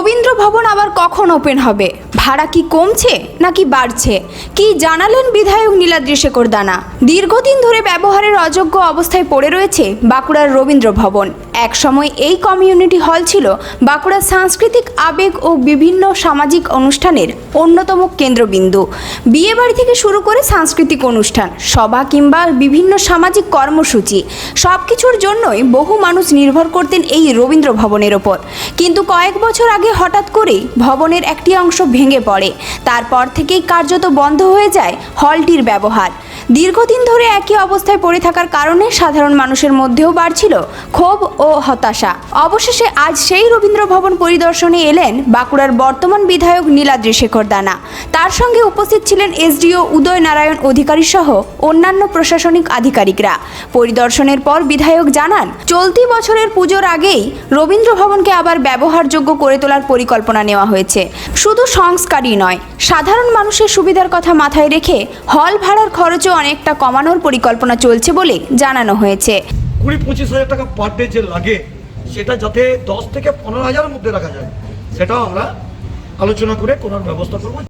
রবীন্দ্র ভবন আবার কখন ওপেন হবে? ভাড়া কি কমছে নাকি বাড়ছে? কি জানালেন বিধায়ক নীলাদ্রি শেখর দানা। দীর্ঘদিন ধরে ব্যবহারের অযোগ্য অবস্থায় পড়ে রয়েছে বাঁকুড়ার রবীন্দ্র ভবন। এক সময় এই কমিউনিটি হল ছিল বাঁকুড়ার সাংস্কৃতিক আবেগ ও বিভিন্ন সামাজিক অনুষ্ঠানের অন্যতম কেন্দ্রবিন্দু। বিয়েবাড়ি থেকে শুরু করে সাংস্কৃতিক অনুষ্ঠান, সভা কিংবা বিভিন্ন সামাজিক কর্মসূচি সবকিছুর জন্যই বহু মানুষ নির্ভর করতেন এই রবীন্দ্র ভবনের ওপর। কিন্তু কয়েক বছর আগে হঠাৎ করেই ভবনের একটি অংশ ভেঙে পড়ে। তারপর থেকেই কার্যত বন্ধ হয়ে যায় হলটির ব্যবহার। দীর্ঘদিন ধরে একই অবস্থায় পড়ে থাকার কারণে সাধারণ মানুষের মধ্যেও বাড়ছিল ক্ষোভ ও হতাশা। অবশেষে আজ সেই রবীন্দ্র ভবন পরিদর্শনে এলেন বাঁকুড়ার বর্তমান বিধায়ক নীলাদ্রি শেখর দানা। তার সঙ্গে উপস্থিত ছিলেন এসডিও উদয় নারায়ণ অধিকারী সহ অন্যান্য প্রশাসনিক আধিকারিকরা। পরিদর্শনের পর বিধায়ক জানান, চলতি বছরের পুজোর আগেই রবীন্দ্র ভবনকে আবার ব্যবহারযোগ্য করে তোলার পরিকল্পনা নেওয়া হয়েছে। শুধু সংস্কারই নয়, সাধারণ মানুষের সুবিধার কথা মাথায় রেখে হল ভাড়ার খরচও অনেকটা কমানোর পরিকল্পনা চলছে বলে জানানো হয়েছে। 20-25 হাজার টাকা পার ডে যে লাগে, সেটা যাতে 10 থেকে 15 হাজারের মধ্যে রাখা যায়, সেটাও আমরা আলোচনা করে করার ব্যবস্থা করব।